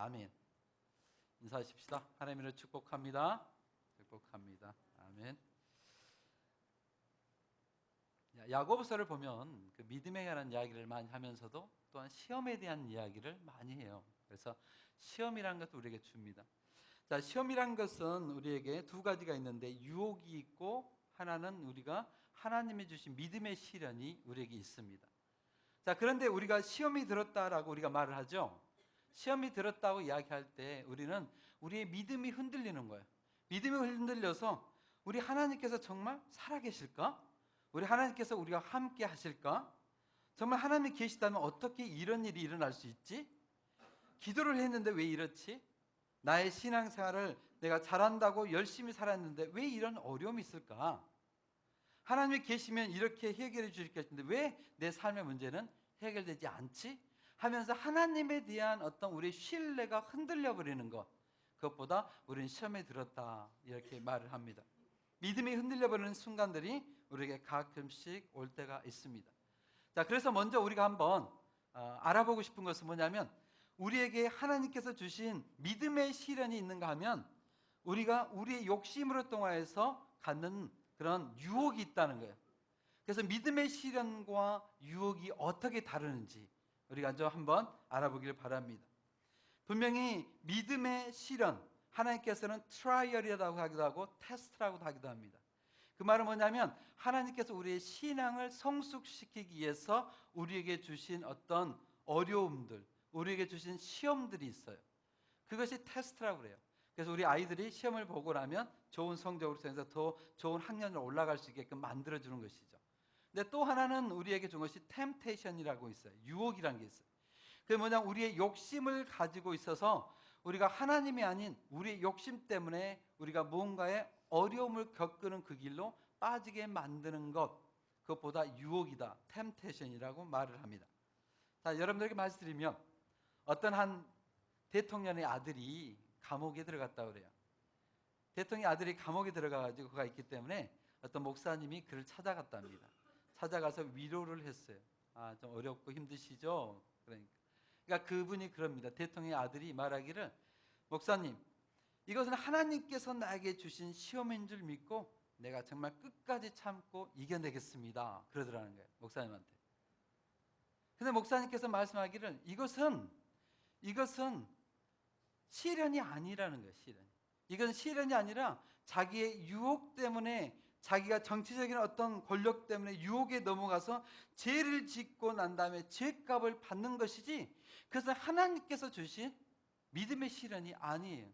아멘. 인사하십시다. 하나님을 축복합니다. 축복합니다. 아멘. 야고보서를 보면 그 믿음에 관한 이야기를 많이 하면서도 또한 시험에 대한 이야기를 많이 해요. 그래서 시험이라는 것도 우리에게 줍니다. 자, 시험이란 것은 우리에게 두 가지가 있는데 유혹이 있고 하나는 우리가 하나님이 주신 믿음의 시련이 우리에게 있습니다. 자, 그런데 우리가 시험이 들었다라고 우리가 말을 하죠. 시험이 들었다고 이야기할 때 우리는 우리의 믿음이 흔들리는 거예요. 믿음이 흔들려서 우리 하나님께서 정말 살아계실까? 우리 하나님께서 우리가 함께 하실까? 정말 하나님이 계시다면 어떻게 이런 일이 일어날 수 있지? 기도를 했는데 왜 이렇지? 나의 신앙생활을 내가 잘한다고 열심히 살았는데 왜 이런 어려움이 있을까? 하나님이 계시면 이렇게 해결해 주실 것인데 왜 내 삶의 문제는 해결되지 않지? 하면서 하나님에 대한 어떤 우리의 신뢰가 흔들려 버리는 것, 그것보다 우리는 시험에 들었다 이렇게 말을 합니다. 믿음이 흔들려 버리는 순간들이 우리에게 가끔씩 올 때가 있습니다. 자, 그래서 먼저 우리가 한번 알아보고 싶은 것은 뭐냐면 우리에게 하나님께서 주신 믿음의 시련이 있는가 하면 우리가 우리의 욕심으로 통하여서 갖는 그런 유혹이 있다는 거예요. 그래서 믿음의 시련과 유혹이 어떻게 다르는지 우리가 좀 한번 알아보기를 바랍니다. 분명히 믿음의 시련, 하나님께서는 트라이얼이라고 하기도 하고 테스트라고 하기도 합니다. 그 말은 뭐냐면 하나님께서 우리의 신앙을 성숙시키기 위해서 우리에게 주신 어떤 어려움들, 우리에게 주신 시험들이 있어요. 그것이 테스트라고 그래요. 그래서 우리 아이들이 시험을 보고 나면 좋은 성적으로 통해서 더 좋은 학년으로 올라갈 수 있게끔 만들어주는 것이죠. 근데 또 하나는 우리에게 준 것이 템테이션이라고 있어요. 유혹이라는 게 있어요. 그게 뭐냐면 우리의 욕심을 가지고 있어서 우리가 하나님이 아닌 우리의 욕심 때문에 우리가 무언가의 어려움을 겪는 그 길로 빠지게 만드는 것, 그것보다 유혹이다, 템테이션이라고 말을 합니다. 자, 여러분들에게 말씀드리면 어떤 한 대통령의 아들이 감옥에 들어갔다고 그래요. 대통령의 아들이 감옥에 들어가가지고 그가 있기 때문에 어떤 목사님이 그를 찾아갔답니다. 찾아가서 위로를 했어요. 아, 좀 어렵고 힘드시죠? 그러니까 그분이 그럽니다. 대통령의 아들이 말하기를 목사님, 이것은 하나님께서 나에게 주신 시험인 줄 믿고 내가 정말 끝까지 참고 이겨내겠습니다. 그러더라는 거예요. 목사님한테. 근데 목사님께서 말씀하기를 이것은 시련이 아니라는 거예요. 이건 시련이 아니라 자기의 유혹 때문에 자기가 정치적인 어떤 권력 때문에 유혹에 넘어가서 죄를 짓고 난 다음에 죄값을 받는 것이지 그것은 하나님께서 주신 믿음의 시련이 아니에요.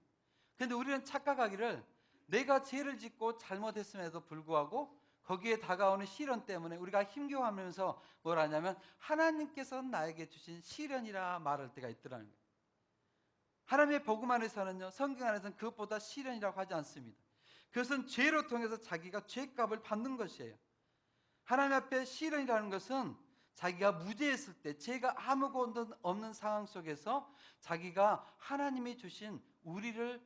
그런데 우리는 착각하기를 내가 죄를 짓고 잘못했음에도 불구하고 거기에 다가오는 시련 때문에 우리가 힘겨워하면서 뭘 하냐면 하나님께서 나에게 주신 시련이라 말할 때가 있더라는 거예요. 하나님의 복음 안에서는요, 성경 안에서는 그것보다 시련이라고 하지 않습니다. 그것은 죄로 통해서 자기가 죄값을 받는 것이에요. 하나님 앞에 시련이라는 것은 자기가 무죄했을 때 죄가 아무것도 없는 상황 속에서 자기가 하나님이 주신 우리를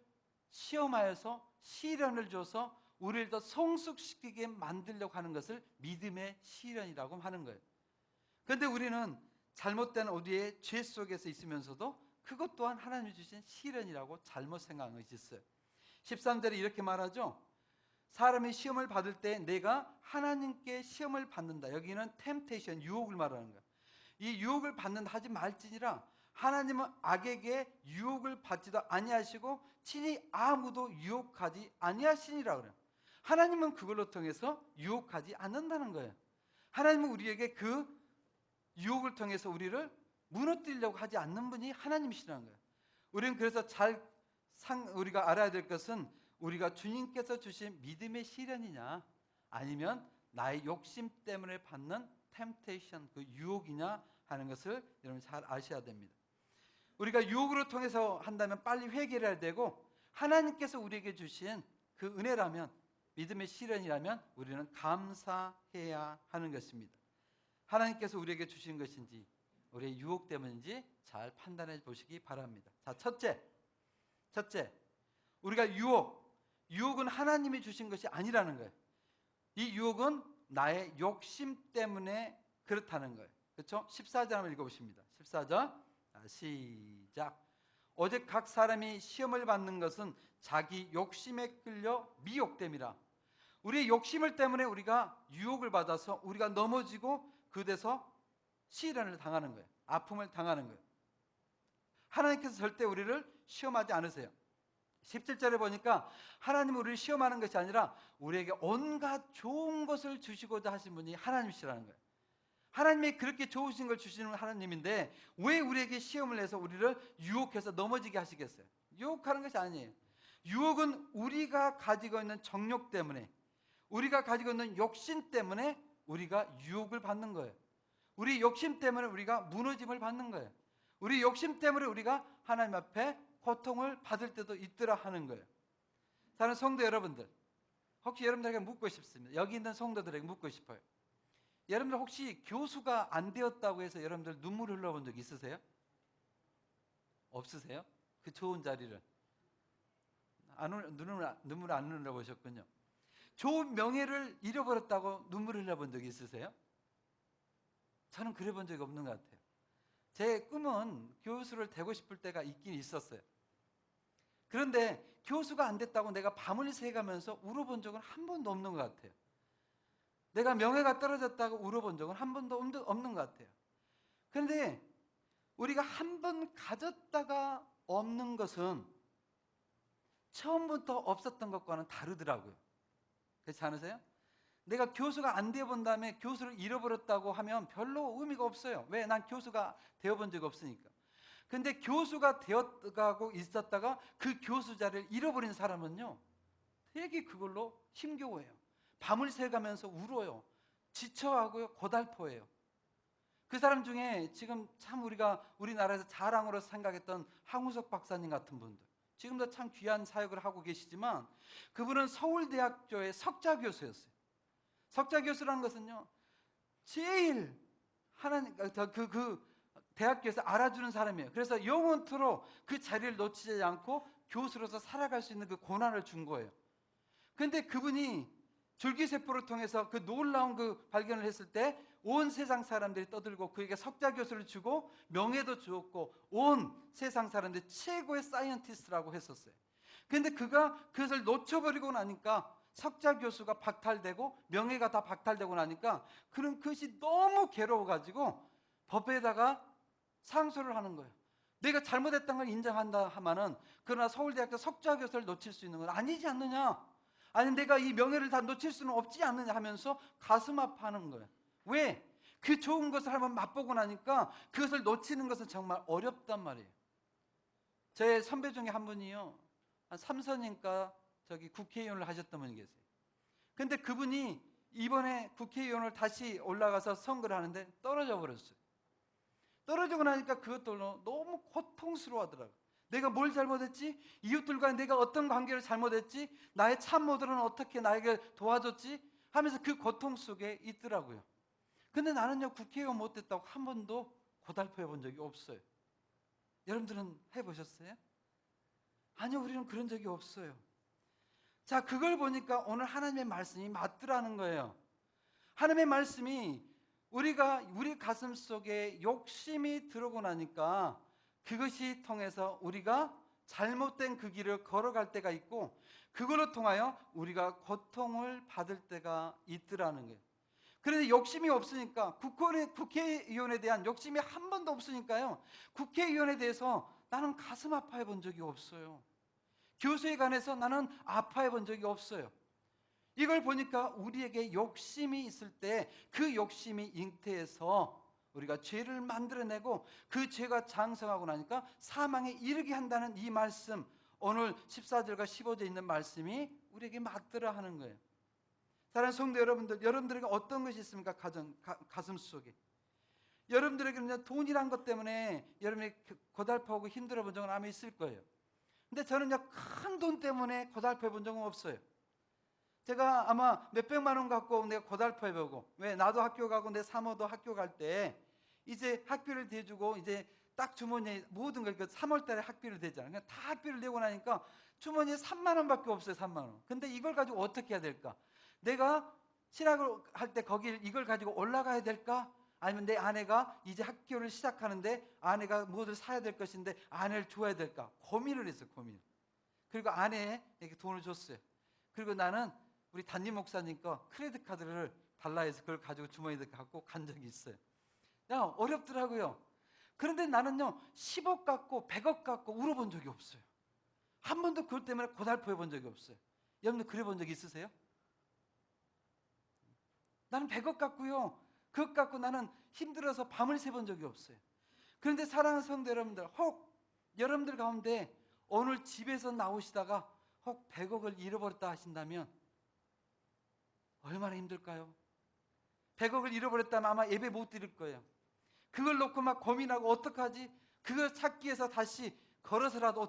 시험하여서 시련을 줘서 우리를 더 성숙시키게 만들려고 하는 것을 믿음의 시련이라고 하는 거예요. 그런데 우리는 잘못된 우리의 죄 속에서 있으면서도 그것 또한 하나님이 주신 시련이라고 잘못 생각한 것이 있어요. 13절에 이렇게 말하죠. 사람이 시험을 받을 때 내가 하나님께 시험을 받는다. 여기는 템테이션, 유혹을 말하는 거예요. 이 유혹을 받는다 하지 말지니라 하나님은 악에게 유혹을 받지도 아니하시고 친히 아무도 유혹하지 아니하시니라 그래요. 하나님은 그걸로 통해서 유혹하지 않는다는 거예요. 하나님은 우리에게 그 유혹을 통해서 우리를 무너뜨리려고 하지 않는 분이 하나님이시라는 거예요. 우리는 그래서 우리가 알아야 될 것은 우리가 주님께서 주신 믿음의 시련이냐 아니면 나의 욕심 때문에 받는 템테이션, 그 유혹이냐 하는 것을 여러분 잘 아셔야 됩니다. 우리가 유혹으로 통해서 한다면 빨리 회개해야 되고 하나님께서 우리에게 주신 그 은혜라면 믿음의 시련이라면 우리는 감사해야 하는 것입니다. 하나님께서 우리에게 주신 것인지 우리의 유혹 때문인지 잘 판단해 보시기 바랍니다. 자, 첫째, 우리가 유혹은 하나님이 주신 것이 아니라는 거예요. 이 유혹은 나의 욕심 때문에 그렇다는 거예요. 그렇죠? 14절 한번 읽어보십니다. 14절 시작. 오직 각 사람이 시험을 받는 것은 자기 욕심에 끌려 미혹됨이라. 우리의 욕심을 때문에 우리가 유혹을 받아서 우리가 넘어지고 그 데서 시련을 당하는 거예요. 아픔을 당하는 거예요. 하나님께서 절대 우리를 시험하지 않으세요. 17절에 보니까 하나님은 우리를 시험하는 것이 아니라 우리에게 온갖 좋은 것을 주시고자 하신 분이 하나님이시라는 거예요. 하나님이 그렇게 좋으신 걸 주시는 하나님인데 왜 우리에게 시험을 내서 우리를 유혹해서 넘어지게 하시겠어요? 유혹하는 것이 아니에요. 유혹은 우리가 가지고 있는 정욕 때문에, 우리가 가지고 있는 욕심 때문에 우리가 유혹을 받는 거예요. 우리 욕심 때문에 우리가 무너짐을 받는 거예요. 우리 욕심 때문에 우리가 하나님 앞에 고통을 받을 때도 있더라 하는 거예요. 사랑하는 성도 여러분들, 혹시 여러분들에게 묻고 싶습니다. 여기 있는 성도들에게 묻고 싶어요. 여러분들 혹시 교수가 안 되었다고 해서 여러분들 눈물 흘려본 적 있으세요? 없으세요? 그 좋은 자리를 눈물 안 흘려보셨군요. 좋은 명예를 잃어버렸다고 눈물 흘려본 적이 있으세요? 저는 그래 본 적이 없는 것 같아요. 제 꿈은 교수를 되고 싶을 때가 있긴 있었어요. 그런데 교수가 안 됐다고 내가 밤을 새가면서 울어본 적은 한 번도 없는 것 같아요. 내가 명예가 떨어졌다고 울어본 적은 한 번도 없는 것 같아요. 그런데 우리가 한 번 가졌다가 없는 것은 처음부터 없었던 것과는 다르더라고요. 그렇지 않으세요? 내가 교수가 안 되어본 다음에 교수를 잃어버렸다고 하면 별로 의미가 없어요. 왜? 난 교수가 되어본 적이 없으니까. 근데 교수가 되어가고 있었다가 그 교수 자리를 잃어버린 사람은요, 되게 그걸로 힘겨워해요. 밤을 새가면서 울어요. 지쳐하고요, 고달퍼해요. 그 사람 중에 지금 참 우리가 우리나라에서 자랑으로 생각했던 황우석 박사님 같은 분들, 지금도 참 귀한 사역을 하고 계시지만 그분은 서울대학교의 석자 교수였어요. 석자 교수라는 것은요, 제일 하나님 그 대학교에서 알아주는 사람이에요. 그래서 영원토록 그 자리를 놓치지 않고 교수로서 살아갈 수 있는 그 고난을 준 거예요. 그런데 그분이 줄기세포를 통해서 그 놀라운 그 발견을 했을 때 온 세상 사람들이 떠들고 그에게 석자 교수를 주고 명예도 주었고 온 세상 사람들이 최고의 사이언티스트라고 했었어요. 그런데 그가 그것을 놓쳐버리고 나니까 석자 교수가 박탈되고 명예가 다 박탈되고 나니까 그런 그것이 너무 괴로워가지고 법에다가 상소를 하는 거예요. 내가 잘못했던 걸 인정한다 하면은 그러나 서울대학교 석자 교수를 놓칠 수 있는 건 아니지 않느냐? 아니 내가 이 명예를 다 놓칠 수는 없지 않느냐 하면서 가슴 아파하는 거예요. 왜? 그 좋은 것을 한번 맛보고 나니까 그것을 놓치는 것은 정말 어렵단 말이에요. 제 선배 중에 한 분이요, 한 3선인가 저기 국회의원을 하셨던 분이 계세요. 근데 그분이 이번에 국회의원을 다시 올라가서 선거를 하는데 떨어져 버렸어요. 떨어지고 나니까 그것들로 너무 고통스러워 하더라고요. 내가 뭘 잘못했지? 이웃들과 내가 어떤 관계를 잘못했지? 나의 참모들은 어떻게 나에게 도와줬지? 하면서 그 고통 속에 있더라고요. 근데 나는요, 국회의원 못 됐다고 한 번도 고달퍼 본 적이 없어요. 여러분들은 해보셨어요? 아니요, 우리는 그런 적이 없어요. 자, 그걸 보니까 오늘 하나님의 말씀이 맞더라는 거예요. 하나님의 말씀이 우리가 우리 가슴 속에 욕심이 들어오고 나니까 그것이 통해서 우리가 잘못된 그 길을 걸어갈 때가 있고 그걸로 통하여 우리가 고통을 받을 때가 있더라는 거예요. 그런데 욕심이 없으니까 국회의원에 대한 욕심이 한 번도 없으니까요, 국회의원에 대해서 나는 가슴 아파해 본 적이 없어요. 교수에 관해서 나는 아파해 본 적이 없어요. 이걸 보니까 우리에게 욕심이 있을 때 그 욕심이 잉태해서 우리가 죄를 만들어내고 그 죄가 장성하고 나니까 사망에 이르게 한다는 이 말씀, 오늘 14절과 15절에 있는 말씀이 우리에게 맞더라 하는 거예요. 사랑하는 성도 여러분들, 여러분들에게 어떤 것이 있습니까? 가슴 속에 여러분들에게는 돈이란 것 때문에 여러분이 고달퍼하고 힘들어 본 적은 아마 있을 거예요. 근데 저는요, 큰 돈 때문에 고달퍼 본 적은 없어요. 제가 아마 몇백만 원 갖고 내가 고달퍼 보고, 왜? 나도 학교 가고 내 사모도 학교 갈 때 이제 학비를 대주고 이제 딱 주머니에 모든 걸 3월 달에 학비를 대잖아요. 그냥 다 학비를 내고 나니까 주머니에 3만 원밖에 없어요. 3만 원. 근데 이걸 가지고 어떻게 해야 될까? 내가 신학을 할 때 거길 이걸 가지고 올라가야 될까? 아니면 내 아내가 이제 학교를 시작하는데 아내가 무엇을 사야 될 것인데 아내를 줘야 될까? 고민을 했어요. 고민. 그리고 아내에게 돈을 줬어요. 그리고 나는 우리 담임 목사님 거 크레딧 카드를 달라 해서 그걸 가지고 주머니에 갖고 간 적이 있어요. 야, 어렵더라고요. 그런데 나는요 10억 갖고 100억 갖고 울어본 적이 없어요. 한 번도 그것 때문에 고달퍼해 본 적이 없어요. 여러분들 그래 본 적 있으세요? 나는 100억 갖고요 그것 갖고 나는 힘들어서 밤을 새본 적이 없어요. 그런데 사랑하는 성도 여러분들, 혹 여러분들 가운데 오늘 집에서 나오시다가 혹 100억을 잃어버렸다 하신다면 얼마나 힘들까요? 100억을 잃어버렸다면 아마 예배 못 드릴 거예요. 그걸 놓고 막 고민하고 어떡하지? 그걸 찾기 위해서 다시 걸어서라도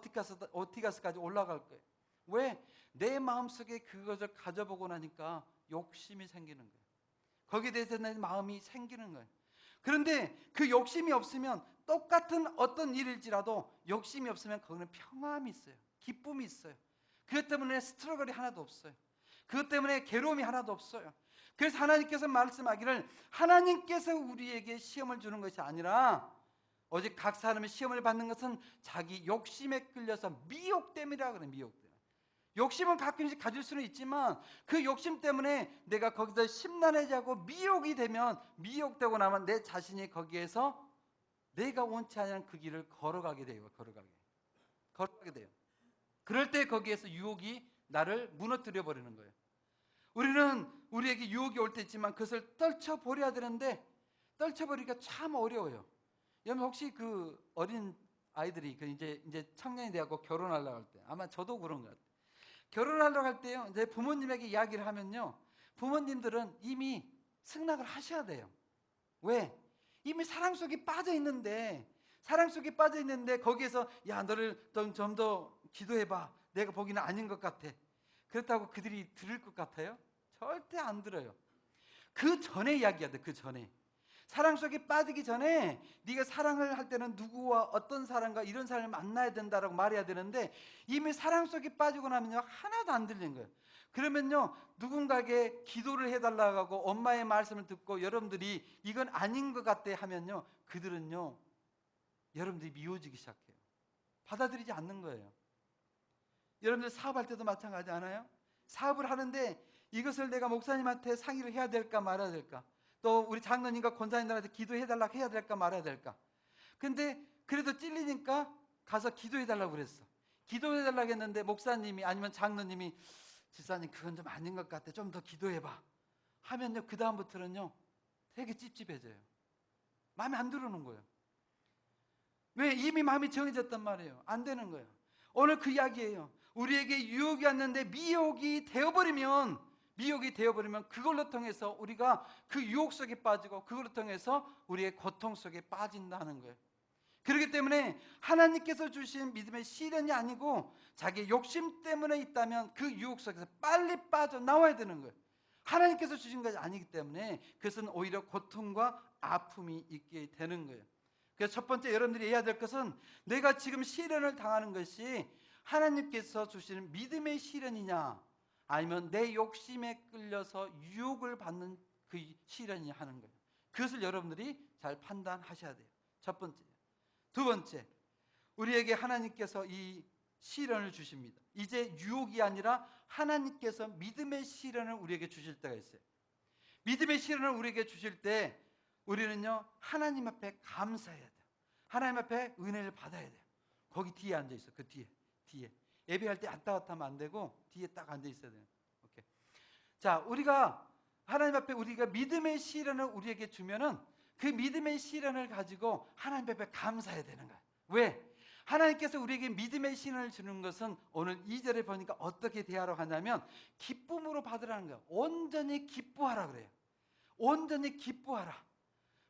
어티가스까지 올라갈 거예요. 왜? 내 마음속에 그것을 가져보고 나니까 욕심이 생기는 거예요. 거기에 대해서 내 마음이 생기는 거예요. 그런데 그 욕심이 없으면 똑같은 어떤 일일지라도 욕심이 없으면 거기는 평안이 있어요. 기쁨이 있어요. 그것 때문에 스트러글이 하나도 없어요. 그것 때문에 괴로움이 하나도 없어요. 그래서 하나님께서 말씀하기를 하나님께서 우리에게 시험을 주는 것이 아니라 오직 각 사람의 시험을 받는 것은 자기 욕심에 끌려서 미혹 때문이라 그래요. 미혹 때문에. 욕심은 가끔씩 가질 수는 있지만 그 욕심 때문에 내가 거기서 심란해지고 미혹이 되면 미혹되고 나면 내 자신이 거기에서 내가 원치 않는 그 길을 걸어가게 돼요. 걸어가게 돼요. 그럴 때 거기에서 유혹이 나를 무너뜨려 버리는 거예요. 우리는 우리에게 유혹이 올 때 있지만 그것을 떨쳐버려야 되는데 떨쳐버리기가 참 어려워요. 여러분 혹시 그 어린 아이들이 그 이제 청년이 되고 결혼하려고 할 때 아마 저도 그런 것 같아요. 결혼하려고 할 때요 이제 부모님에게 이야기를 하면요 부모님들은 이미 승낙을 하셔야 돼요. 왜? 이미 사랑 속에 빠져 있는데 거기에서 야 너를 좀 더 기도해봐. 내가 보기는 아닌 것 같아. 그렇다고 그들이 들을 것 같아요? 절대 안 들어요. 그 전에 이야기해야 돼. 그 전에 사랑 속에 빠지기 전에 네가 사랑을 할 때는 누구와 어떤 사람과 이런 사람을 만나야 된다라고 말해야 되는데 이미 사랑 속에 빠지고 나면요 하나도 안 들리는 거예요. 그러면요 누군가에게 기도를 해달라고 하고 엄마의 말씀을 듣고 여러분들이 이건 아닌 것 같아 하면요 그들은요 여러분들이 미워지기 시작해요. 받아들이지 않는 거예요. 여러분들 사업할 때도 마찬가지 않아요? 사업을 하는데 이것을 내가 목사님한테 상의를 해야 될까 말아야 될까? 또 우리 장로님과 권사님들한테 기도해달라고 해야 될까 말아야 될까? 근데 그래도 찔리니까 가서 기도해달라고 그랬어. 기도해달라고 했는데 목사님이 아니면 장로님이 집사님 그건 좀 아닌 것 같아. 좀 더 기도해봐. 하면요 그 다음부터는요 되게 찝찝해져요. 마음에 안 들어오는 거예요. 왜? 이미 마음이 정해졌단 말이에요. 안 되는 거예요. 오늘 그 이야기예요. 우리에게 유혹이 왔는데 미혹이 되어버리면 그걸로 통해서 우리가 그 유혹 속에 빠지고 그걸로 통해서 우리의 고통 속에 빠진다는 거예요. 그렇기 때문에 하나님께서 주신 믿음의 시련이 아니고 자기 욕심 때문에 있다면 그 유혹 속에서 빨리 빠져나와야 되는 거예요. 하나님께서 주신 것이 아니기 때문에 그것은 오히려 고통과 아픔이 있게 되는 거예요. 그래서 첫 번째 여러분들이 해야 될 것은 내가 지금 시련을 당하는 것이 하나님께서 주시는 믿음의 시련이냐 아니면 내 욕심에 끌려서 유혹을 받는 그 시련이냐 하는 거예요. 그것을 여러분들이 잘 판단하셔야 돼요. 첫 번째. 두 번째, 우리에게 하나님께서 이 시련을 주십니다. 이제 유혹이 아니라 하나님께서 믿음의 시련을 우리에게 주실 때가 있어요. 믿음의 시련을 우리에게 주실 때 우리는요 하나님 앞에 감사해야 돼요. 하나님 앞에 은혜를 받아야 돼요. 거기 뒤에 앉아 있어. 그 뒤에 예배할 때 왔다 갔다 하면 안 되고 뒤에 딱 앉아 있어야 돼요. 오케이. 자, 우리가 하나님 앞에 우리가 믿음의 시련을 우리에게 주면은 그 믿음의 시련을 가지고 하나님 앞에 감사해야 되는 거예요. 왜? 하나님께서 우리에게 믿음의 시련을 주는 것은 오늘 2절에 보니까 어떻게 대하라고 하냐면 기쁨으로 받으라는 거예요. 온전히 기뻐하라 그래요. 온전히 기뻐하라.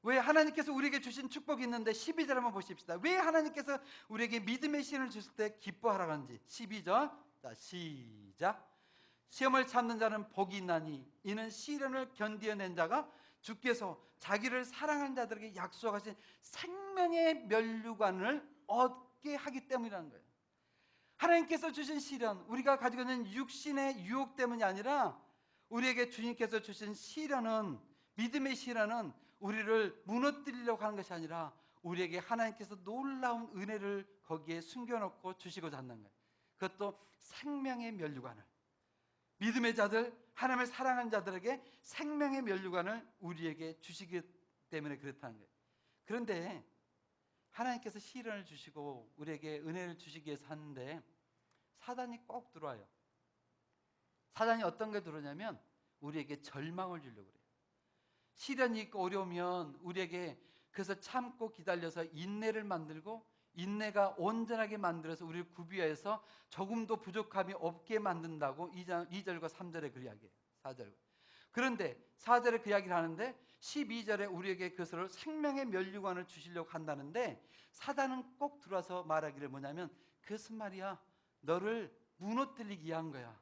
왜? 하나님께서 우리에게 주신 축복이 있는데 12절 한번 보십시다. 왜 하나님께서 우리에게 믿음의 시련을 주실 때 기뻐하라고 하는지 12절. 자, 시작. 시험을 참는 자는 복이 있나니 이는 시련을 견디어낸 자가 주께서 자기를 사랑하는 자들에게 약속하신 생명의 면류관을 얻게 하기 때문이라는 거예요. 하나님께서 주신 시련, 우리가 가지고 있는 육신의 유혹 때문이 아니라 우리에게 주님께서 주신 시련은, 믿음의 시련은 우리를 무너뜨리려고 하는 것이 아니라 우리에게 하나님께서 놀라운 은혜를 거기에 숨겨놓고 주시고자 한다는 거예요. 그것도 생명의 면류관을, 믿음의 자들, 하나님을 사랑하는 자들에게 생명의 면류관을 우리에게 주시기 때문에 그렇다는 거예요. 그런데 하나님께서 시련을 주시고 우리에게 은혜를 주시기 위해서 하는데 사단이 꼭 들어와요. 사단이 어떤 게 들어오냐면 우리에게 절망을 주려고 그래요. 시련이 있고 어려우면 우리에게 그래서 참고 기다려서 인내를 만들고, 인내가 온전하게 만들어서 우리를 구비해서 조금도 부족함이 없게 만든다고 2절과 3절에 그 이야기해요. 4절. 그런데 4절에 그 이야기를 하는데 12절에 우리에게 그것을 생명의 면류관을 주시려고 한다는데 사단은 꼭 들어와서 말하기를 뭐냐면 그것은 말이야 너를 무너뜨리기 위한 거야,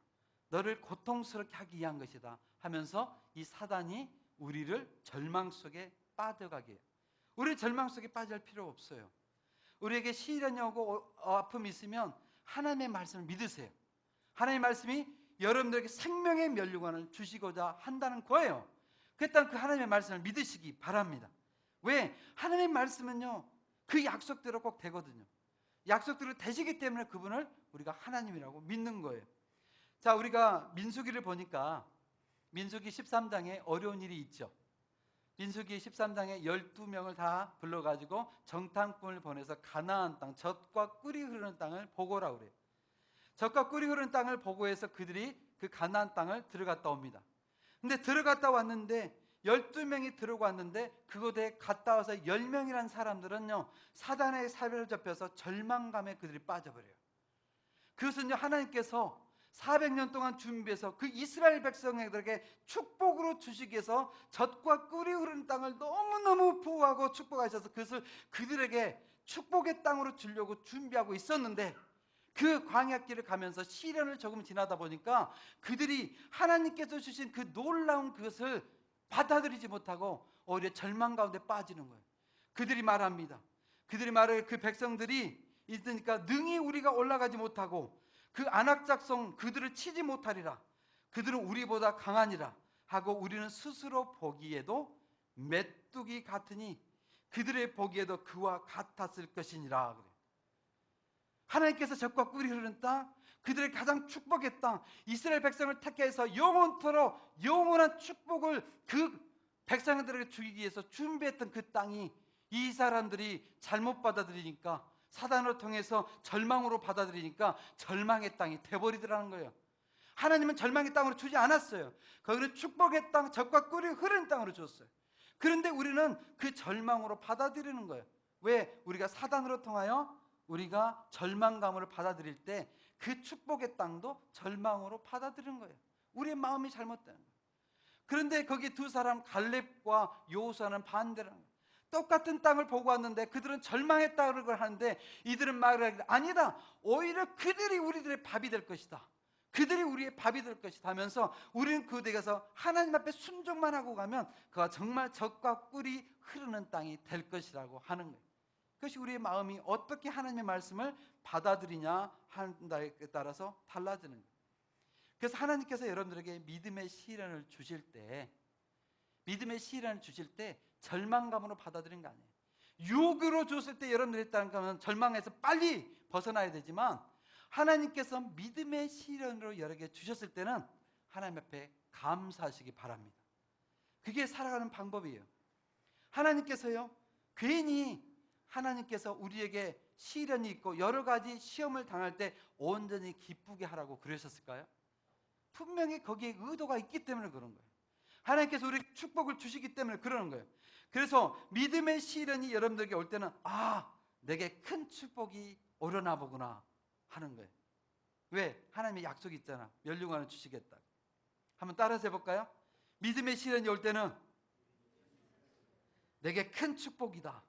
너를 고통스럽게 하기 위한 것이다 하면서 이 사단이 우리를 절망 속에 빠져가게 해요. 우리 절망 속에 빠질 필요 없어요. 우리에게 시련이 오고 아픔이 있으면 하나님의 말씀을 믿으세요. 하나님의 말씀이 여러분들에게 생명의 면류관을 주시고자 한다는 거예요. 그렇다면 그 하나님의 말씀을 믿으시기 바랍니다. 왜? 하나님의 말씀은요 그 약속대로 꼭 되거든요. 약속대로 되시기 때문에 그분을 우리가 하나님이라고 믿는 거예요. 자, 우리가 민수기를 보니까 민수기 13장에 어려운 일이 있죠. 민수기 13장에 12명을 다 불러가지고 정탐꾼을 보내서 가나안 땅, 젖과 꿀이 흐르는 땅을 보고라고 그래요. 젖과 꿀이 흐르는 땅을 보고해서 그들이 그 가나안 땅을 들어갔다 옵니다. 근데 들어갔다 왔는데 12명이 들어갔는데 그곳에 갔다 와서 10명이라는 사람들은요 사단의 사로잡혀서 절망감에 그들이 빠져버려요. 그것은요 하나님께서 400년 동안 준비해서 그 이스라엘 백성들에게 축복으로 주시기 위해서 젖과 꿀이 흐르는 땅을 너무너무 부호하고 축복하셔서 그것을 그들에게 축복의 땅으로 주려고 준비하고 있었는데 그 광야길을 가면서 시련을 조금 지나다 보니까 그들이 하나님께서 주신 그 놀라운 그것을 받아들이지 못하고 오히려 절망 가운데 빠지는 거예요. 그들이 말합니다. 그들이 말해 그 백성들이 있으니까 능히 우리가 올라가지 못하고 그 안악작성 그들을 치지 못하리라. 그들은 우리보다 강하니라 하고 우리는 스스로 보기에도 메뚜기 같으니 그들의 보기에도 그와 같았을 것이니라. 그래. 하나님께서 젖과 꿀이 흐르는 땅, 그들의 가장 축복의 땅, 이스라엘 백성을 택해서 영원토록 영원한 축복을 그 백성들에게 주기 위해서 준비했던 그 땅이 이 사람들이 잘못 받아들이니까 사단을 통해서 절망으로 받아들이니까 절망의 땅이 돼버리더라는 거예요. 하나님은 절망의 땅으로 주지 않았어요. 거기는 축복의 땅, 젖과 꿀이 흐르는 땅으로 줬어요. 그런데 우리는 그 절망으로 받아들이는 거예요. 왜? 우리가 사단으로 통하여 우리가 절망감으로 받아들일 때 그 축복의 땅도 절망으로 받아들이는 거예요. 우리의 마음이 잘못되는 거예요. 그런데 거기 두 사람 갈렙과 여호수아는 반대라는 거예요. 똑같은 땅을 보고 왔는데 그들은 절망했다는 걸 하는데 이들은 말하기를 아니다. 오히려 그들이 우리들의 밥이 될 것이다. 그들이 우리의 밥이 될 것이다 하면서 우리는 그들에 가서 하나님 앞에 순종만 하고 가면 그가 정말 젖과 꿀이 흐르는 땅이 될 것이라고 하는 거예요. 그것이 우리의 마음이 어떻게 하나님의 말씀을 받아들이냐 한다에 따라서 달라지는 거예요. 그래서 하나님께서 여러분들에게 믿음의 시련을 주실 때 절망감으로 받아들이는 거 아니에요. 유혹으로 줬을 때 여러분들이 있다는 것은 절망에서 빨리 벗어나야 되지만 하나님께서 믿음의 시련으로 여러 개 주셨을 때는 하나님 앞에 감사하시기 바랍니다. 그게 살아가는 방법이에요. 하나님께서요 괜히 하나님께서 우리에게 시련이 있고 여러 가지 시험을 당할 때 온전히 기쁘게 하라고 그러셨을까요? 분명히 거기에 의도가 있기 때문에 그런 거예요. 하나님께서 우리에게 축복을 주시기 때문에 그러는 거예요. 그래서 믿음의 시련이 여러분들에게 올 때는 내게 큰 축복이 오려나 보구나 하는 거예요. 왜? 하나님의 약속이 있잖아. 면류관을 주시겠다. 한번 따라서 해볼까요? 믿음의 시련이 올 때는 내게 큰 축복이다.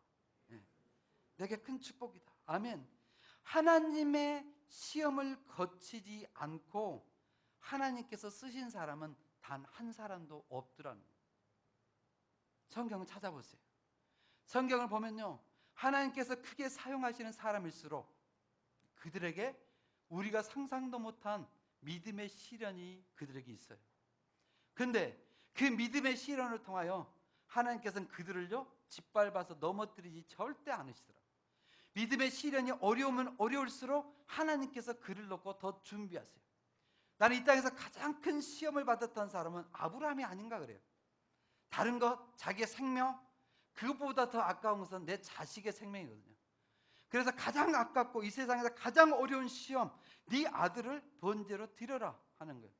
내게 큰 축복이다. 아멘. 하나님의 시험을 거치지 않고 하나님께서 쓰신 사람은 단 한 사람도 없더라는 거예요. 성경을 찾아보세요. 성경을 보면요 하나님께서 크게 사용하시는 사람일수록 그들에게 우리가 상상도 못한 믿음의 시련이 그들에게 있어요. 그런데 그 믿음의 시련을 통하여 하나님께서는 그들을요 짓밟아서 넘어뜨리지 절대 않으시더라고요. 믿음의 시련이 어려우면 어려울수록 하나님께서 그를 놓고 더 준비하세요. 나는 이 땅에서 가장 큰 시험을 받았던 사람은 아브라함이 아닌가 그래요. 다른 것, 자기의 생명, 그것보다 더 아까운 것은 내 자식의 생명이거든요. 그래서 가장 아깝고 이 세상에서 가장 어려운 시험, 네 아들을 번제로 드려라 하는 거예요.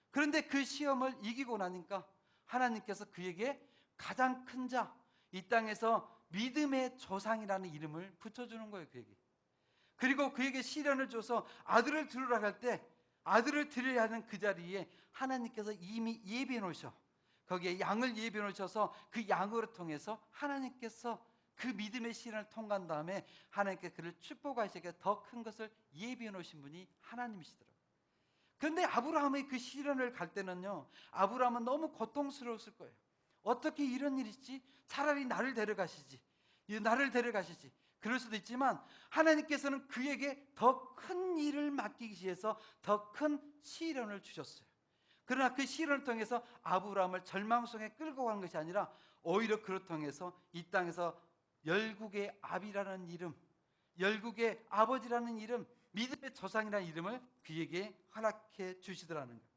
그런데 그 시험을 이기고 나니까 하나님께서 그에게 가장 큰 자, 이 땅에서 믿음의 조상이라는 이름을 붙여주는 거예요. 그에게. 그리고 그에게 시련을 줘서 아들을 들으라 할 때 아들을 드려야 하는 그 자리에 하나님께서 이미 예비해 놓으셔. 거기에 양을 예비해 놓으셔서 그 양으로 통해서 하나님께서 그 믿음의 시련을 통과한 다음에 하나님께 그를 축복하시게 더 큰 것을 예비해 놓으신 분이 하나님이시더라고요. 그런데 아브라함의 그 시련을 갈 때는요, 아브라함은 너무 고통스러웠을 거예요. 어떻게 이런 일이 있지? 차라리 나를 데려가시지. 나를 데려가시지. 그럴 수도 있지만 하나님께서는 그에게 더 큰 일을 맡기기 위해서 더 큰 시련을 주셨어요. 그러나 그 시련을 통해서 아브라함을 절망 속에 끌고 간 것이 아니라 오히려 그를 통해서 이 땅에서 열국의 아비라는 이름, 열국의 아버지라는 이름, 믿음의 조상이라는 이름을 그에게 허락해 주시더라는 거예요.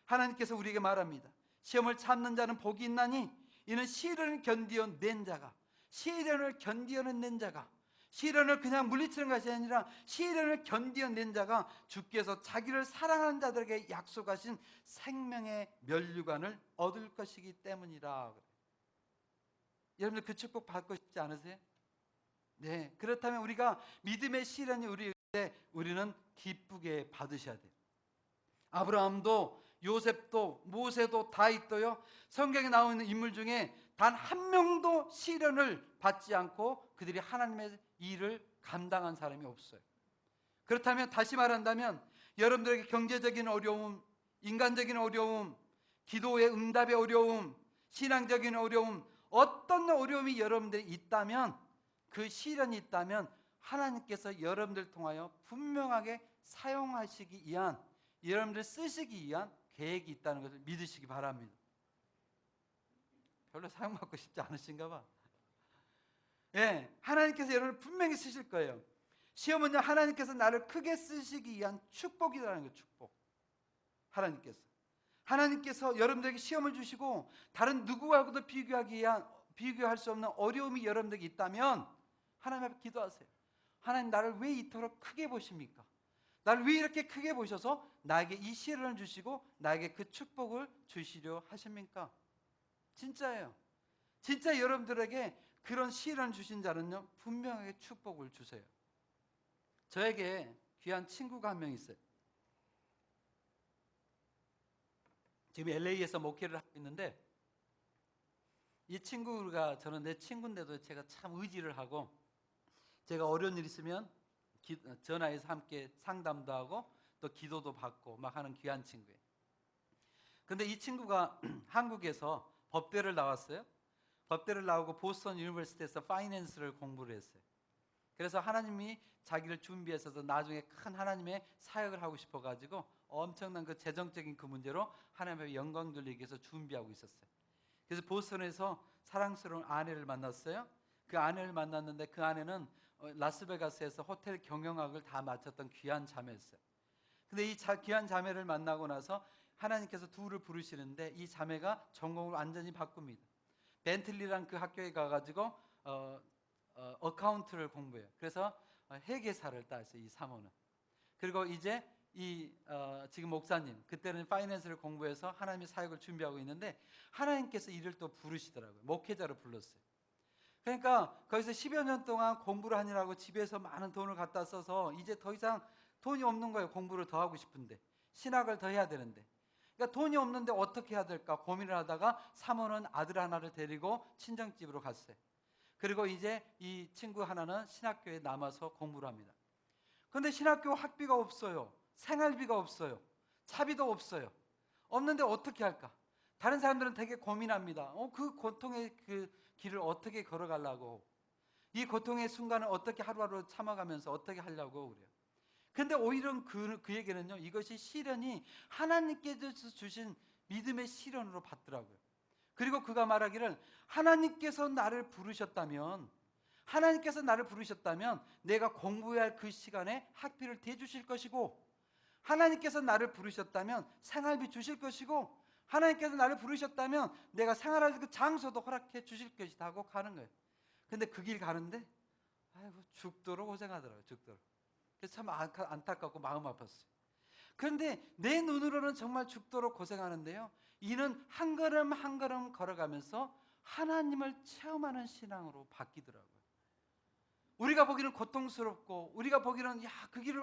하나님께서 우리에게 말합니다. 시험을 참는 자는 복이 있나니 이는 시련을 견디어낸 자가, 시련을 견디어낸 자가, 시련을 그냥 물리치는 것이 아니라 시련을 견디어낸 자가 주께서 자기를 사랑하는 자들에게 약속하신 생명의 면류관을 얻을 것이기 때문이라. 여러분들 그 축복 받고 싶지 않으세요? 네, 그렇다면 우리가 믿음의 시련이 우리에게 우리는 기쁘게 받으셔야 돼요. 아브라함도 요셉도 모세도 다윗도요, 성경에 나오는 인물 중에 단 한 명도 시련을 받지 않고 그들이 하나님의 일을 감당한 사람이 없어요. 그렇다면 다시 말한다면 여러분들에게 경제적인 어려움, 인간적인 어려움, 기도의 응답의 어려움, 신앙적인 어려움, 어떤 어려움이 여러분들이 있다면, 그 시련이 있다면 하나님께서 여러분들 통하여 분명하게 사용하시기 위한, 여러분들 쓰시기 위한 계획이 있다는 것을 믿으시기 바랍니다. 별로 사용받고 싶지 않으신가 봐. 예, 하나님께서 여러분을 분명히 쓰실 거예요. 시험은요, 하나님께서 나를 크게 쓰시기 위한 축복이라는 거예요. 축복. 하나님께서 여러분들에게 시험을 주시고 다른 누구하고도 비교할 수 없는 어려움이 여러분들에게 있다면 하나님 앞에 기도하세요. 하나님, 나를 왜 이토록 크게 보십니까? 나를 왜 이렇게 크게 보셔서 나에게 이 시련을 주시고 나에게 그 축복을 주시려 하십니까? 진짜예요. 진짜 여러분들에게 그런 시련을 주신 자는요, 분명하게 축복을 주세요. 저에게 귀한 친구가 한 명 있어요. 지금 LA에서 목회를 하고 있는데, 이 친구가, 저는 내 친구인데도 제가 참 의지를 하고, 제가 어려운 일 있으면 전화해서 함께 상담도 하고 또 기도도 받고 막 하는 귀한 친구예요. 근데 이 친구가 한국에서 법대를 나왔어요. 법대를 나오고 보스턴 유니버시티에서 파이낸스를 공부를 했어요. 그래서 하나님이 자기를 준비해서 나중에 큰 하나님의 사역을 하고 싶어가지고 엄청난 그 재정적인 그 문제로 하나님의 영광 돌리기 위해서 준비하고 있었어요. 그래서 보스턴에서 사랑스러운 아내를 만났어요. 그 아내를 만났는데 그 아내는 라스베가스에서 호텔 경영학을 다 마쳤던 귀한 자매였어요. 근데 이 귀한 자매를 만나고 나서 하나님께서 둘을 부르시는데 이 자매가 전공을 완전히 바꿉니다. 벤틀리라는 그 학교에 가가지고 어카운트를 공부해요. 그래서 회계사를 따왔어요. 이 사모는. 그리고 이제 지금 목사님, 그때는 파이낸스를 공부해서 하나님의 사역을 준비하고 있는데 하나님께서 이를 또 부르시더라고요. 목회자로 불렀어요. 그러니까 거기서 10여 년 동안 공부를 하느라고 집에서 많은 돈을 갖다 써서 이제 더 이상 돈이 없는 거예요. 공부를 더 하고 싶은데, 신학을 더 해야 되는데. 그러니까 돈이 없는데 어떻게 해야 될까 고민을 하다가 사모는 아들 하나를 데리고 친정집으로 갔어요. 그리고 이제 이 친구 하나는 신학교에 남아서 공부를 합니다. 그런데 신학교 학비가 없어요. 생활비가 없어요. 차비도 없어요. 없는데 어떻게 할까? 다른 사람들은 되게 고민합니다. 그 고통의 그 길을 어떻게 걸어가려고, 이 고통의 순간을 어떻게 하루하루 참아가면서 어떻게 하려고 그래요. 근데 오히려 그에게는요, 이것이 시련이 하나님께서 주신 믿음의 시련으로 받더라고요. 그리고 그가 말하기를 하나님께서 나를 부르셨다면 내가 공부해야 할 그 시간에 학비를 대주실 것이고, 하나님께서 나를 부르셨다면 생활비 주실 것이고, 하나님께서 나를 부르셨다면 내가 생활할 그 장소도 허락해 주실 것이다 하고 가는 거예요. 근데 그 길 가는데 아이고 죽도록 고생하더라고요. 죽도록. 그래서 참 안타깝고 마음 아팠어요. 그런데 내 눈으로는 정말 죽도록 고생하는데요, 이는 한 걸음 한 걸음 걸어가면서 하나님을 체험하는 신앙으로 바뀌더라고요. 우리가 보기는 고통스럽고, 우리가 보기는 그 길을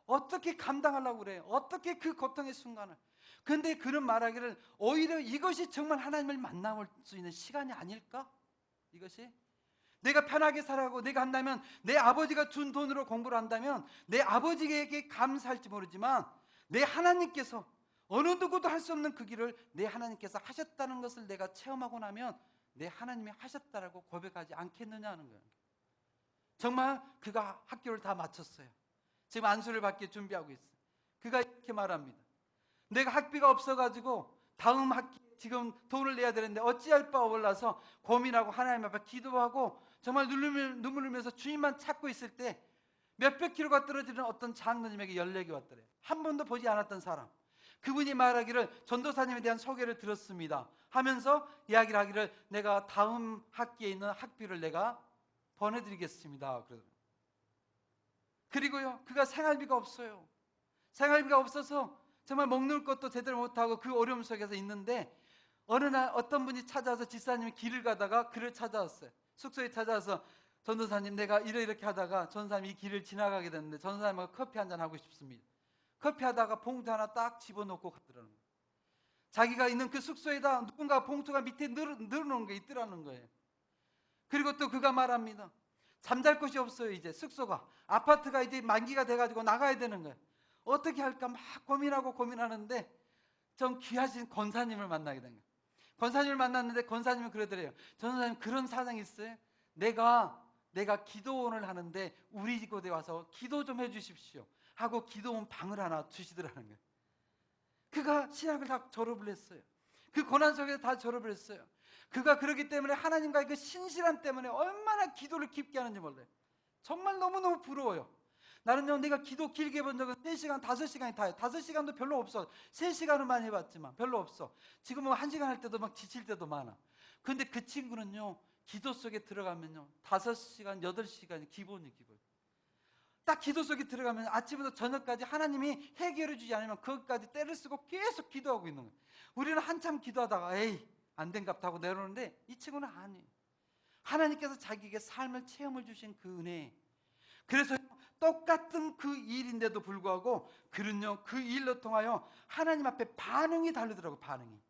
어떻게 감당하려고 그래, 어떻게 그 고통의 순간을. 그런데 그는 말하기를 오히려 이것이 정말 하나님을 만나볼 수 있는 시간이 아닐까? 이것이 내가 편하게 살아가고 내가 한다면, 내 아버지가 준 돈으로 공부를 한다면 내 아버지에게 감사할지 모르지만 내 하나님께서 어느 누구도 할 수 없는 그 길을 내 하나님께서 하셨다는 것을 내가 체험하고 나면 내 하나님이 하셨다라고 고백하지 않겠느냐 하는 거예요. 정말 그가 학교를 다 마쳤어요. 지금 안수를 받기 준비하고 있어요. 그가 이렇게 말합니다. 내가 학비가 없어가지고 다음 학기 지금 돈을 내야 되는데 어찌할 바 몰라서 고민하고 하나님 앞에 기도하고 정말 눈물 흘리면서 주님만 찾고 있을 때 몇백 킬로가 떨어지는 어떤 장로님에게 연락이 왔더래요. 한 번도 보지 않았던 사람. 그분이 말하기를 전도사님에 대한 소개를 들었습니다 하면서 이야기를 하기를 내가 다음 학기에 있는 학비를 내가 보내드리겠습니다. 그리고요, 그가 생활비가 없어요. 생활비가 없어서 정말 먹는 것도 제대로 못하고 그 어려움 속에서 있는데, 어느 날 어떤 분이 찾아와서 집사님이 길을 가다가 그를 찾아왔어요. 숙소에 찾아와서 전도사님, 내가 이렇게 하다가 전도사님이 이 길을 지나가게 됐는데 전도사님하고 커피 한잔 하고 싶습니다. 커피 하다가 봉투 하나 딱 집어넣고 가더라는 거예요. 자기가 있는 그 숙소에다 누군가 봉투가 밑에 늘어놓은 게 있더라는 거예요. 그리고 또 그가 말합니다. 잠잘 곳이 없어요. 이제 숙소가, 아파트가 이제 만기가 돼가지고 나가야 되는 거예요. 어떻게 할까 막 고민하는데 좀 귀하신 권사님을 만나게 된 거예요. 권사님을 만났는데 권사님은 그러더래요. 전도사님, 그런 사정이 있어요? 내가 기도원을 하는데 우리 곳에 와서 기도 좀 해주십시오 하고 기도원 방을 하나 주시더라는 거예요. 그가 신학을 다 졸업을 했어요. 그 고난 속에서 다 졸업을 했어요. 그가 그렇기 때문에 하나님과의 그 신실함 때문에 얼마나 기도를 깊게 하는지 몰라요. 정말 너무너무 부러워요. 나는요, 내가 기도 길게 본 적은 3시간, 5시간이 다요. 5시간도 별로 없어. 3시간은 많이 해봤지만 별로 없어. 지금은 1시간 할 때도 막 지칠 때도 많아. 그런데 그 친구는요, 기도 속에 들어가면요 5시간, 8시간이 기본이 기본. 딱 기도 속에 들어가면 아침부터 저녁까지 하나님이 해결해 주지 않으면 그것까지 때를 쓰고 계속 기도하고 있는 거예요. 우리는 한참 기도하다가 에이 안 된갑다 하고 내려오는데 이 친구는 아니에요. 하나님께서 자기에게 삶을 체험을 주신 그 은혜. 그래서 똑같은 그 일인데도 불구하고 그는요, 그 일로 통하여 하나님 앞에 반응이 다르더라고요. 반응이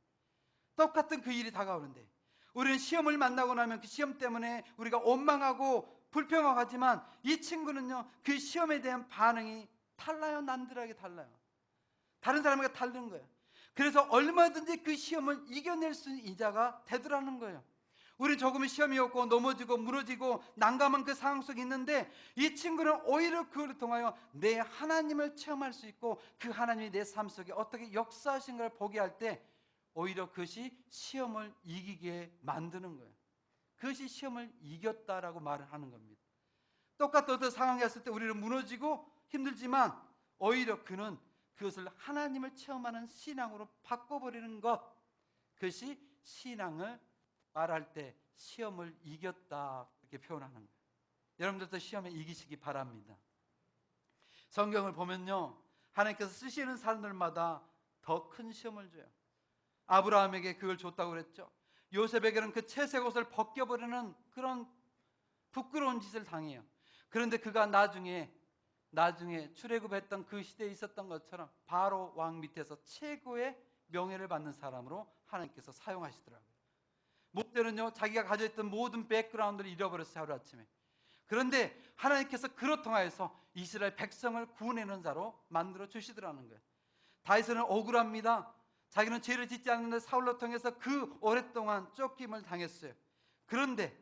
똑같은 그 일이 다가오는데, 우리는 시험을 만나고 나면 그 시험 때문에 우리가 원망하고 불평하지만 이 친구는요, 그 시험에 대한 반응이 달라요. 난들하게 달라요. 다른 사람과 다른 거예요. 그래서 얼마든지 그 시험을 이겨낼 수 있는 이자가 되더라는 거예요. 우리 조금의 시험이 없고 넘어지고 무너지고 난감한 그 상황 속에 있는데, 이 친구는 오히려 그걸 통하여 내 하나님을 체험할 수 있고 그 하나님이 내 삶 속에 어떻게 역사하신 걸 보게 할 때 오히려 그것이 시험을 이기게 만드는 거예요. 그것이 시험을 이겼다라고 말을 하는 겁니다. 똑같은 어떤 상황이 왔을 때 우리는 무너지고 힘들지만 오히려 그는 그것을 하나님을 체험하는 신앙으로 바꿔버리는 것, 그것이 신앙을 말할 때 시험을 이겼다 이렇게 표현하는 거예요. 여러분들도 시험에 이기시기 바랍니다. 성경을 보면요, 하나님께서 쓰시는 사람들마다 더 큰 시험을 줘요. 아브라함에게 그걸 줬다고 그랬죠. 요셉에게는 그 채색 옷을 벗겨버리는 그런 부끄러운 짓을 당해요. 그런데 그가 나중에 출애굽했던 그 시대에 있었던 것처럼 바로 왕 밑에서 최고의 명예를 받는 사람으로 하나님께서 사용하시더라고요. 모세는요, 자기가 가지고 있던 모든 백그라운드를 잃어버렸어요, 하루아침에. 그런데 하나님께서 그로 통하여서 이스라엘 백성을 구원하는 자로 만들어 주시더라는 거예요. 다윗은 억울합니다. 자기는 죄를 짓지 않는데 사울로 통해서 그 오랫동안 쫓김을 당했어요. 그런데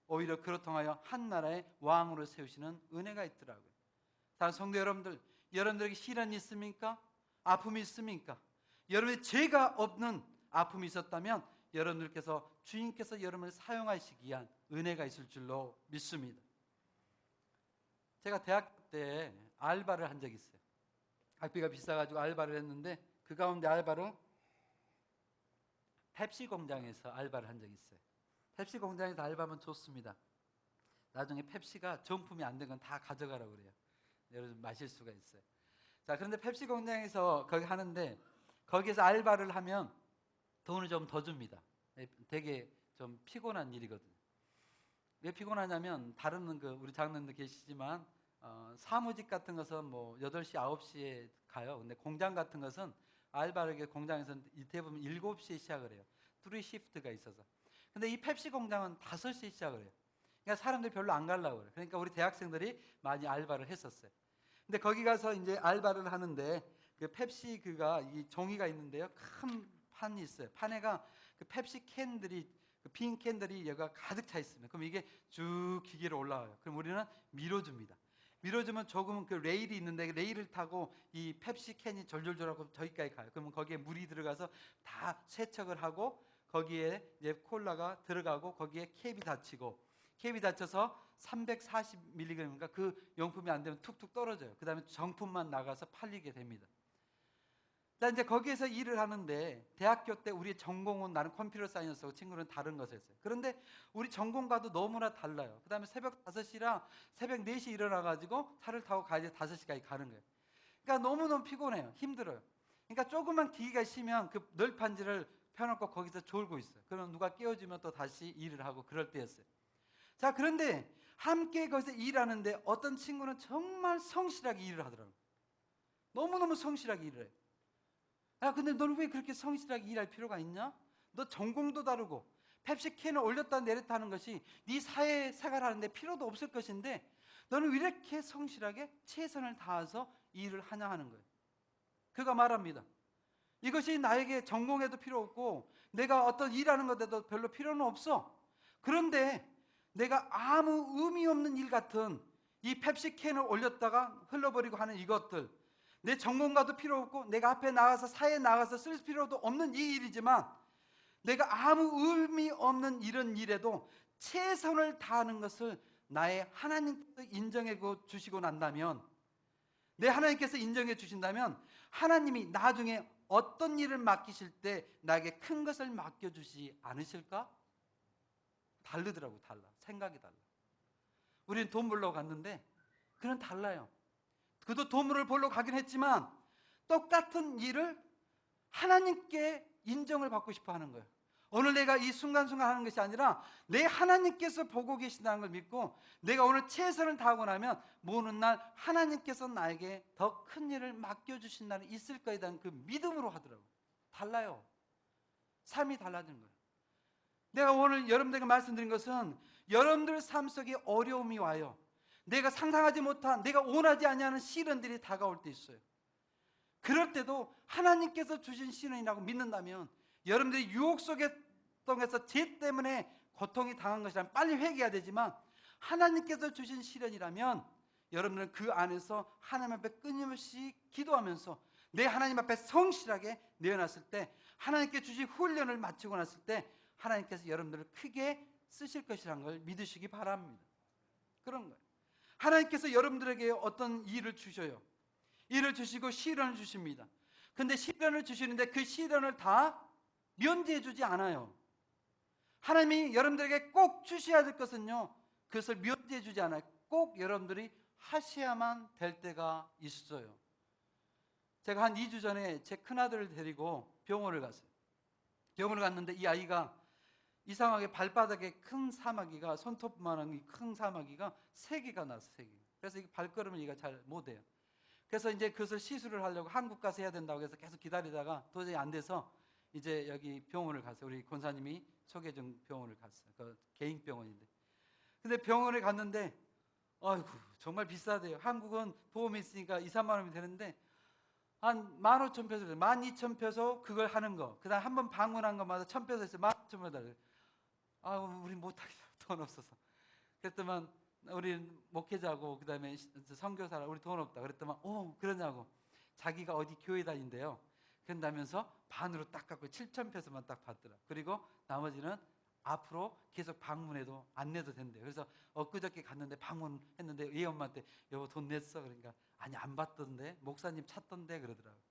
오히려 그로 통하여 한 나라의 왕으로 세우시는 은혜가 있더라고요. 자, 성도 여러분들, 여러분들에게 시련이 있습니까? 아픔이 있습니까? 여러분의 죄가 없는 아픔이 있었다면 여러분들께서 주님께서 여러분을 사용하시기 위한 은혜가 있을 줄로 믿습니다. 제가 대학교 때 알바를 한 적이 있어요. 학비가 비싸가지고 알바를 했는데 그 가운데 알바를 펩시 공장에서 알바를 한 적이 있어요. 펩시 공장에서 알바하면 좋습니다. 나중에 펩시가 정품이 안 된 건 다 가져가라고 그래요. 여러분 마실 수가 있어요. 자, 그런데 펩시 공장에서 거기 하는데 거기에서 알바를 하면 돈을 좀 더 줍니다. 되게 좀 피곤한 일이거든요. 왜 피곤하냐면 다른 우리 장로님도 계시지만 사무직 같은 것은 뭐 8시, 9시에 가요. 근데 공장 같은 것은 알바를 공장에서는 대부분 7시에 시작을 해요. 3시프트가 있어서. 근데 이 펩시 공장은 5시에 시작을 해요. 그러니까 사람들이 별로 안 가려고 그래요. 그러니까 우리 대학생들이 많이 알바를 했었어요. 근데 거기 가서 이제 알바를 하는데 그 펩시 이 종이가 있는데요. 큰 판이 있어요. 판에가 그 펩시 캔들이 빈 캔들이 여기가 가득 차 있습니다. 그럼 이게 쭉 기계로 올라와요. 그럼 우리는 밀어줍니다. 밀어주면 조금은 그 레일이 있는데 레일을 타고 이 펩시 캔이 절절절하고 저기까지 가요. 그러면 거기에 물이 들어가서 다 세척을 하고 거기에 이제 콜라가 들어가고 거기에 캡이 닫히고 캡이 닫혀서 340mg니까 그 용품이 안 되면 툭툭 떨어져요. 그 다음에 정품만 나가서 팔리게 됩니다. 나 이제 거기에서 일을 하는데 대학교 때 우리 전공은 나는 컴퓨터 사이언스고 친구는 다른 것을 했어요. 그런데 우리 전공과도 너무나 달라요. 그 다음에 새벽 5시랑 새벽 4시 일어나가지고 차를 타고 가야지 5시까지 가는 거예요. 그러니까 너무너무 피곤해요. 힘들어요. 그러니까 조그만 기계가 있으면 그 널판지를 펴놓고 거기서 졸고 있어요. 그러면 누가 깨워주면 또 다시 일을 하고 그럴 때였어요. 자, 그런데 함께 거기서 일하는데 어떤 친구는 정말 성실하게 일을 하더라고요. 너무너무 성실하게 일을 해요. 야, 근데 너는 왜 그렇게 성실하게 일할 필요가 있냐? 너 전공도 다르고 펩시캔을 올렸다 내렸다 하는 것이 네 사회생활 하는데 필요도 없을 것인데 너는 왜 이렇게 성실하게 최선을 다해서 일을 하냐 하는 거예요. 그가 말합니다. 이것이 나에게 전공에도 필요 없고 내가 어떤 일하는 것에도 별로 필요는 없어. 그런데 내가 아무 의미 없는 일 같은 이 펩시캔을 올렸다가 흘러버리고 하는 이것들, 내 전공과도 필요 없고 내가 앞에 나가서 사회에 나가서 쓸 필요도 없는 이 일이지만 내가 아무 의미 없는 이런 일에도 최선을 다하는 것을 나의 하나님께서 인정해 주시고 난다면, 내 하나님께서 인정해 주신다면 하나님이 나중에 어떤 일을 맡기실 때 나에게 큰 것을 맡겨주지 않으실까? 다르더라고. 달라. 생각이 달라. 우리는 돈 벌러 갔는데 그는 달라요. 그도 돈을 벌러 가긴 했지만 똑같은 일을 하나님께 인정을 받고 싶어 하는 거예요. 오늘 내가 이 순간순간 하는 것이 아니라 내 하나님께서 보고 계신다는 걸 믿고 내가 오늘 최선을 다하고 나면 모든 날 하나님께서 나에게 더 큰 일을 맡겨주신 날이 있을 거이라는 그 믿음으로 하더라고요. 달라요. 삶이 달라지는 거예요. 내가 오늘 여러분들에게 말씀드린 것은 여러분들 삶 속에 어려움이 와요. 내가 상상하지 못한, 내가 원하지 아니하는 시련들이 다가올 때 있어요. 그럴 때도 하나님께서 주신 시련이라고 믿는다면 여러분들이 유혹 속에 동에서 죄 때문에 고통이 당한 것이라면 빨리 회개해야 되지만 하나님께서 주신 시련이라면 여러분들은 그 안에서 하나님 앞에 끊임없이 기도하면서 내 하나님 앞에 성실하게 내어놨을 때 하나님께 주신 훈련을 마치고 났을 때 하나님께서 여러분들을 크게 쓰실 것이라는 걸 믿으시기 바랍니다. 그런 거예요. 하나님께서 여러분들에게 어떤 일을 주셔요. 일을 주시고 시련을 주십니다. 근데 시련을 주시는데 그 시련을 다 면제해 주지 않아요. 하나님이 여러분들에게 꼭 주셔야 될 것은요, 그것을 면제해 주지 않아요. 꼭 여러분들이 하셔야만 될 때가 있어요. 제가 한 2주 전에 제 큰아들을 데리고 병원을 갔어요. 병원을 갔는데 이 아이가 이상하게 발바닥에 큰 사마귀가, 손톱만한 큰 사마귀가 3개가 났어요. 3개. 그래서 이 발걸음을 얘가 잘 못해요. 그래서 이제 그것을 시술을 하려고 한국 가서 해야 된다고 해서 계속 기다리다가 도저히 안 돼서 이제 여기 병원을 갔어요. 우리 권사님이 소개준 병원을 갔어요. 그 개인 병원인데. 근데 병원에 갔는데 아이고 정말 비싸대요. 한국은 보험이 있으니까 2, 3만 원이 되는데 한 15,000페소, 12,000페소 그걸 하는 거. 그다음 한 번 방문한 것마다 1,000페소 해서 15,000페소. 아, 우리 못하겠어. 돈 없어서. 그랬더만 우리 목회자고 그다음에 선교사라 우리 돈 없다. 그랬더만 그러냐고. 자기가 어디 교회 다닌대요. 그런다면서 반으로 딱 갚고 7,000페소만 딱 받더라. 그리고 나머지는 앞으로 계속 방문해도 안 내도 된대요. 그래서 엊그저께 갔는데 방문했는데 얘 엄마한테 여보 돈 냈어? 그러니까 아니 안 받던데 목사님 찾던데 그러더라고요.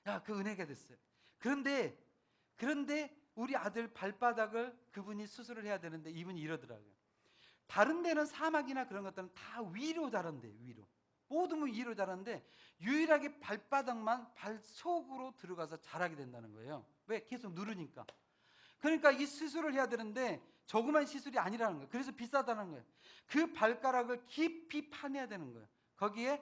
야, 그 은혜가 됐어요. 그런데 우리 아들 발바닥을 그분이 수술을 해야 되는데 이분이 이러더라고요. 다른 데는 사막이나 그런 것들은 다 위로 자란대요. 위로. 모든 위로 자라는데 유일하게 발바닥만 발 속으로 들어가서 자라게 된다는 거예요. 왜? 계속 누르니까. 그러니까 이 시술을 해야 되는데 조그만 시술이 아니라는 거예요. 그래서 비싸다는 거예요. 그 발가락을 깊이 파내야 되는 거예요. 거기에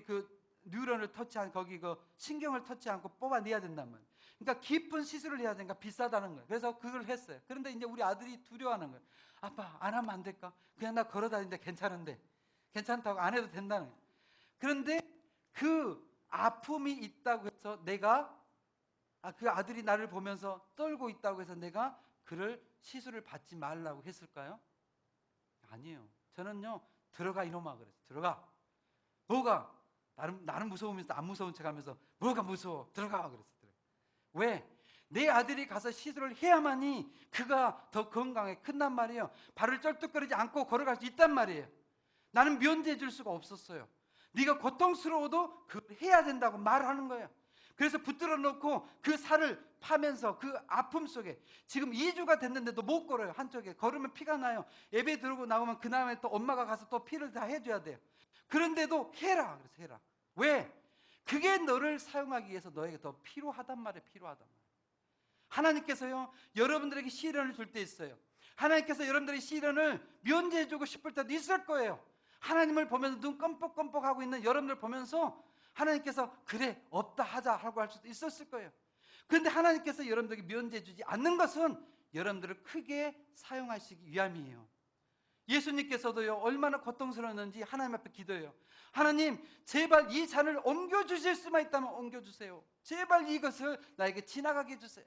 그 뉴런을 터치한 거기 그 신경을 터치 않고 뽑아내야 된단 말이에요. 그러니까 깊은 시술을 해야 되니까 비싸다는 거예요. 그래서 그걸 했어요. 그런데 이제 우리 아들이 두려워하는 거예요. 아빠 안 하면 안 될까? 그냥 나 걸어 다니는데 괜찮다고 안 해도 된다는 거예요. 그런데 그 아픔이 있다고 해서 내가 그 아들이 나를 보면서 떨고 있다고 해서 내가 그를 시술을 받지 말라고 했을까요? 아니에요. 저는요 들어가 이놈아 그랬어요. 들어가. 뭐가? 나는 무서우면서 안 무서운 척하면서 뭐가 무서워? 들어가 그랬어요. 왜? 내 아들이 가서 시술을 해야만이 그가 더 건강에 큰단 말이에요. 발을 쩔뚝거리지 않고 걸어갈 수 있단 말이에요. 나는 면제해 줄 수가 없었어요. 네가 고통스러워도 그걸 해야 된다고 말하는 거예요. 그래서 붙들어 놓고 그 살을 파면서 그 아픔 속에 지금 2주가 됐는데도 못 걸어요. 한쪽에 걸으면 피가 나요. 예배 들고 나오면 그 다음에 또 엄마가 가서 또 피를 다 해줘야 돼요. 그런데도 해라. 그래서 해라. 왜? 그게 너를 사용하기 위해서 너에게 더 필요하단 말이에요. 필요하단 말이에요. 하나님께서요 여러분들에게 시련을 줄 때 있어요. 하나님께서 여러분들의 시련을 면제해주고 싶을 때도 있을 거예요. 하나님을 보면서 눈 껌뻑껌뻑하고 있는 여러분들 보면서 하나님께서 그래 없다 하자 하고 할 수도 있었을 거예요. 그런데 하나님께서 여러분들에게 면제해주지 않는 것은 여러분들을 크게 사용하시기 위함이에요. 예수님께서도요 얼마나 고통스러웠는지 하나님 앞에 기도해요. 하나님 제발 이 잔을 옮겨주실 수만 있다면 옮겨주세요. 제발 이것을 나에게 지나가게 해주세요.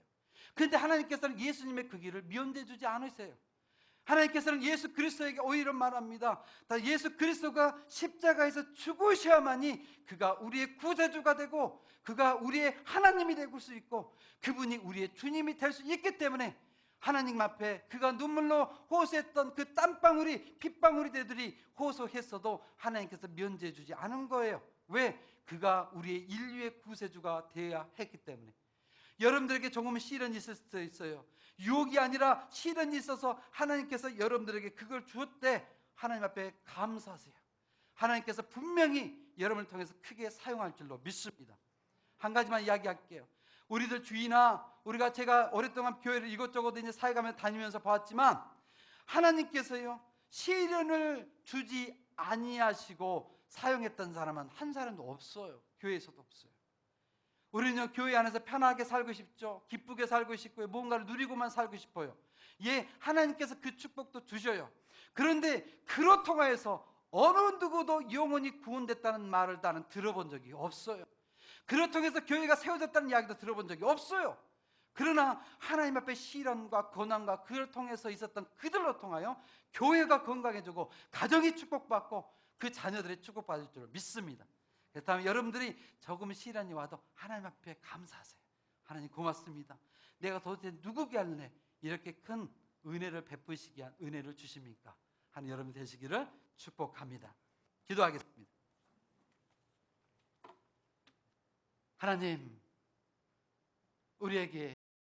그런데 하나님께서는 예수님의 그 길을 면제해주지 않으세요. 하나님께서는 예수 그리스도에게 오히려 말합니다. 다 예수 그리스도가 십자가에서 죽으셔야만이 그가 우리의 구세주가 되고 그가 우리의 하나님이 될 수 있고 그분이 우리의 주님이 될 수 있기 때문에 하나님 앞에 그가 눈물로 호소했던 그 땀방울이 핏방울이 되들이 호소했어도 하나님께서 면제해 주지 않은 거예요. 왜? 그가 우리의 인류의 구세주가 되어야 했기 때문에. 여러분들에게 조금 시련이 있을 수도 있어요. 유혹이 아니라 시련이 있어서 하나님께서 여러분들에게 그걸 주었대. 하나님 앞에 감사하세요. 하나님께서 분명히 여러분을 통해서 크게 사용할 줄로 믿습니다. 한 가지만 이야기할게요. 우리들 주위나 제가 오랫동안 교회를 이곳저곳 이제 사역하며 다니면서 봤지만 하나님께서요 시련을 주지 아니하시고 사용했던 사람은 한 사람도 없어요. 교회에서도 없어요. 우리는 교회 안에서 편하게 살고 싶죠. 기쁘게 살고 싶고요. 뭔가를 누리고만 살고 싶어요. 예, 하나님께서 그 축복도 주셔요. 그런데 그로 통하여서 어느 누구도 영원히 구원됐다는 말을 나는 들어본 적이 없어요. 그로 통해서 교회가 세워졌다는 이야기도 들어본 적이 없어요. 그러나 하나님 앞에 시련과 고난과 그를 통해서 있었던 그들로 통하여 교회가 건강해지고 가정이 축복받고 그 자녀들이 축복받을 줄 믿습니다. 그렇다면 여러분들이 조금 시련이 와도 하나님 앞에 감사하세요. 하나님 고맙습니다. 내가 도대체 누구게 할래? 이렇게 큰 은혜를 베푸시기 위한 은혜를 주십니까? 하는 여러분 되시기를 축복합니다. 기도하겠습니다. 하나님, 우리에게